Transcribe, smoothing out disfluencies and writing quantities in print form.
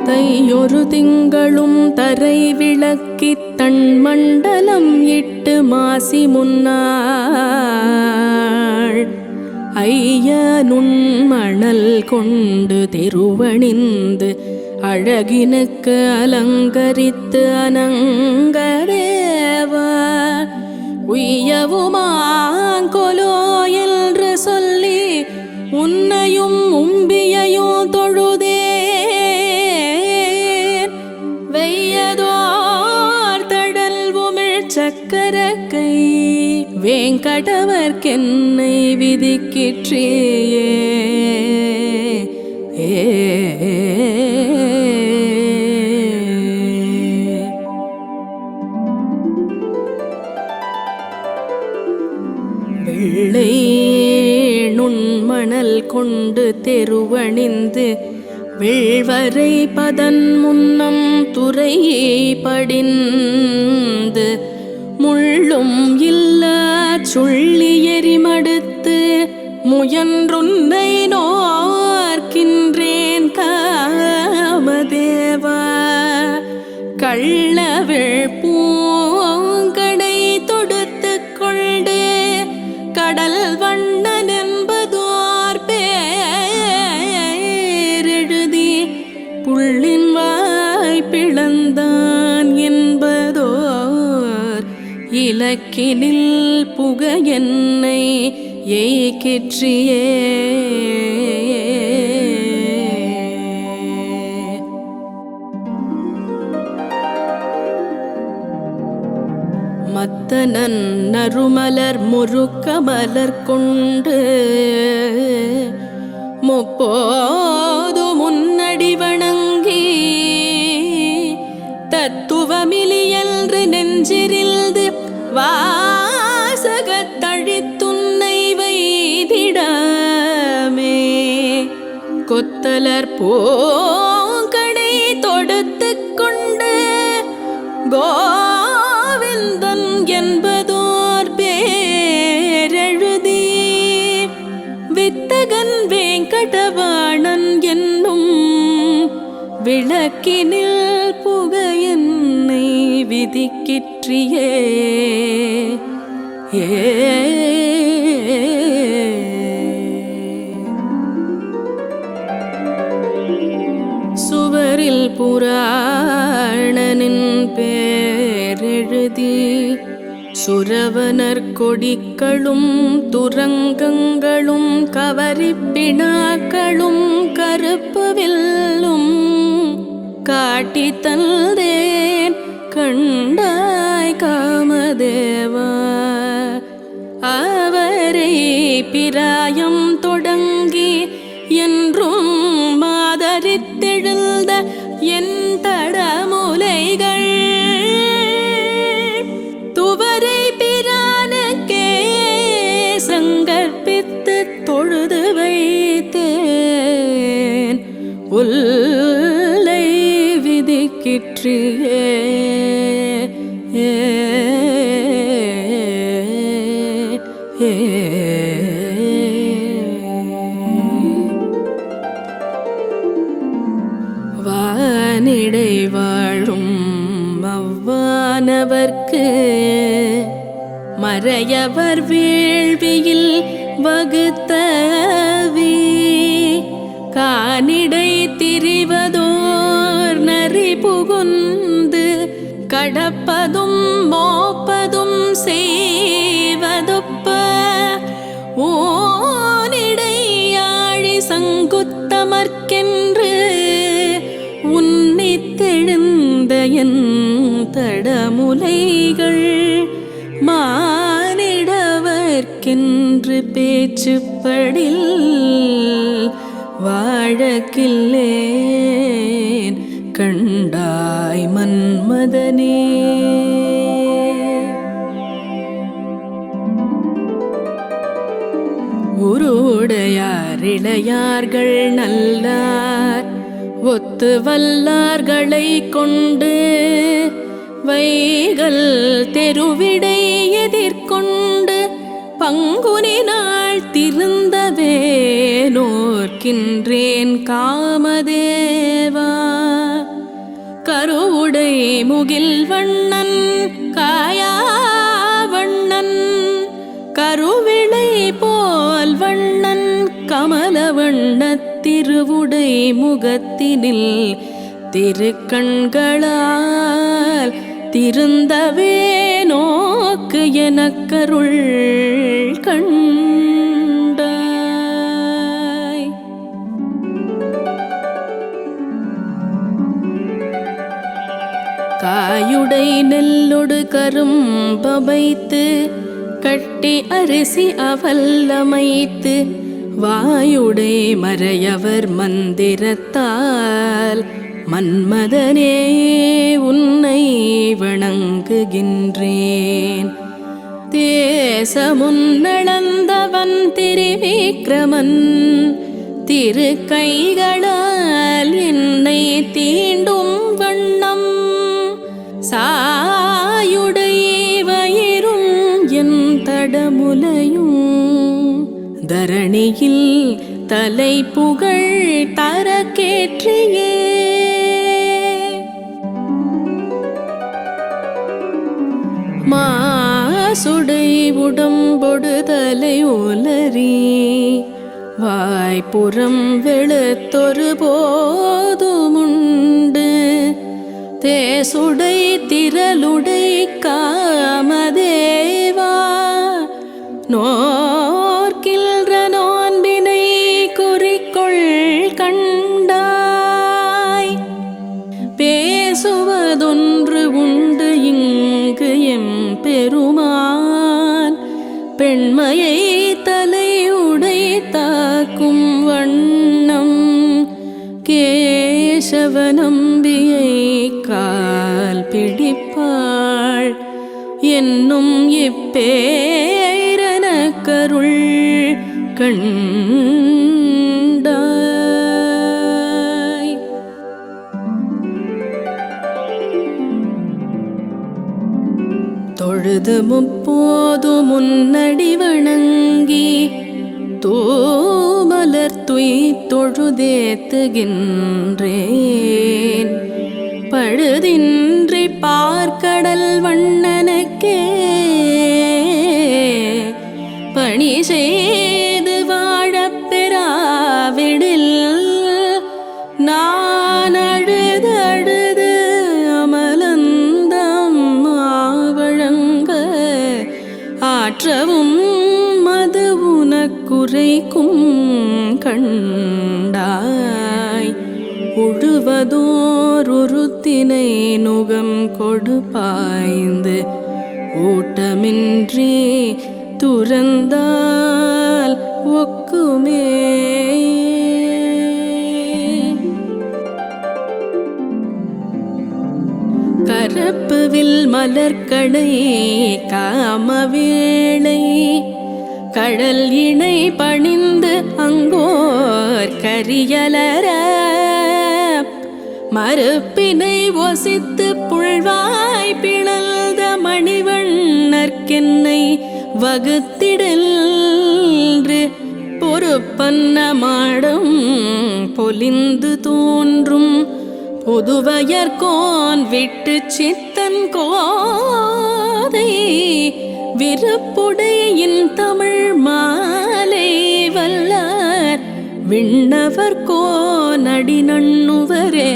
தையொரு திங்களும் தரை விளக்கித் தன் மண்டலம் இட்டு மாசி முன்னாள் ஐய நுண்மணல் கொண்டு திருவணிந்து அழகினுக்கு அலங்கரித்து அனங்கதேவா உய்யவுமாங்கொலோ என்று சொல்லி உன்னையும் உம்பியையும் தொழுதேன் வெய்யதோர் தடல் உமிழ் சக்கரக்கை வேங்கடவர்க்கென்னை விதிக்கிற்றியே வெள்ளை நுண்மணல் கொண்டு தெருவணிந்து வெள்வரை பதன் முன்னம் துறையை படிந்து முள்ளும் இல்ல சுள்ளி எரிமடுத்து முயன்றுன்னை நோர்க்கின்றேன் காமதேவா கள்ளவிழ் பூங்கடை தொடுத்து கொண்டு கடல் வண்ணன் என்பதோர் பேரெழுதி புள்ளின் வாய் பிளந்தான் என்பதோர் இலக்கினில் புக என்னை ஏகிற்றியே மத்தனன் நறுமலர் முறுக்க மலர் கொண்டு முப்போது முன்னடி வணங்கி தத்துவமிலியன்று நெஞ்சிரில்து வாசகத்தழித்துன்னை வைதிடாமே கொத்தலர் பூங்கடை தொடுத்து கொண்டு கோவிந்தன் என்பதோர் பேரெழுதி வித்தகன் வேங்கடவாணன் என்னும் விளக்கினில் புக என்னை விதிக்கிற்றியே சுவரில் புராணனின் பேரெழுதி சுரவனர் கொடிகளும் துரங்கங்களும் கவரிப்பினாக்களும் கருப்புவில்லும் காட்டி தந்தேன் கண்டாய் காமதேவா அவரை பிராயம் தொடங்கி என்றும் மாதரித்தெழுந்த என் தடமுலைகள் துவரை பிரானுக்கே சங்கற்பித்து தொழுது வைத்தேன் உல்லை விதிக்கிற்றியே வானிடை வாழும் அவ்வானவர்க்கு மறையவர் வேள்வியில் வகுத்தவி கானிடை திரிவதோர் நரி புகுந்து கடப்பதும் மோப்பதும் செய்வதொப்ப ஓனிடையாழி சங்குத்தமர்க்கென்று உன்னித்தெழுந்த என் தடமுலைகள் மானிடவர்க்கென்று பேச்சுப்படில் வாழக்கில்லேன் கண்டாய் மன்மதனே உருடையார் இளையார்கள் நல்லார் ஒத்து வல்லார்களை கொண்டு வைகல் தெருவிடை எதிர்கொண்டு பங்குனி நாள் திருந்தவே நோர்க்கின்றேன் காமதேவா கருவுடை முகில் வண்ணன் காயா வண்ணன் கருவிளை போல் வண்ணன் கமல வண்ணத் திருவுடை முகத்தினில் திருக்கண்களால் திருந்தவே நோக்கு எனக்கருள் கண்டாய். காயுடை நெல்லொடு கரும்பமைத்து கட்டி அரிசி அவல்லமைத்து வாயுடை மறையவர் மந்திரத்தால் மன்மதனே உன்னை வணங்குகின்றேன். தேசமுன்னளந்தவன் திரிவிக்ரமன் திரு கைகளால் என்னை தீண்டும் வண்ணம் சாயுடை வயிறும் என் தடமுலையும் தரணியில் தலை புகழ் தரக்கேற்றியே. மாசுடை உடம்பொடு தலை உலரி வாய்ப்புறம் வெளுத்தொரு போதுமுண்டு தேசுடை திரளுடை காமதேவா நோர்க்கில்ற நோன்பினை குறிக்கொள் கண்டாய். பேசுவதொன்று உண்டு இங்கு எம் பெருமான் பெண்மையை தலையுடை தாக்கும் வண்ணம் கேசவ நம்பியை கால் பிடிப்பாள் என்னும் இப்பேரன கருள் கண்டாய். தொழுது முப்போது முன்னடி வணங்கி தூமலர் துய் தொழுதேத்துகின்றேன் பழுதின்றி பார்க்கடல் வண்ணனுக்கே பணி செய்து வாழப் பெறாவிடில் நான் அழுது அழுது அமலந்தம் மாவழங்க ஆற்றவும் மது உனக்குரைக்கும் கண்டாய். உழுவதோருத்தினை நுகம் கொடுப்பாய்ந்து ஊட்டமின்றி துறந்தால் ஒக்குமே. கரப்புவில் மலர்கடை காமவேளை கடல் இணை பணிந்து அங்கோர் கரியலர மறுப்பினை ஒசித்து புழ்வாய் பிளந்த மணிவண்ணர்க்கென்னை வகுத்திடல்ன்று பொறுப்பன்ன மாடம் பொலிந்து தோன்றும் புதுவயர்கோன் விட்டு சித்தன் கோதை விருப்புடையின் தமிழ் மாலை வல்லார் விண்ணவர் கோனடி நண்ணுவரே.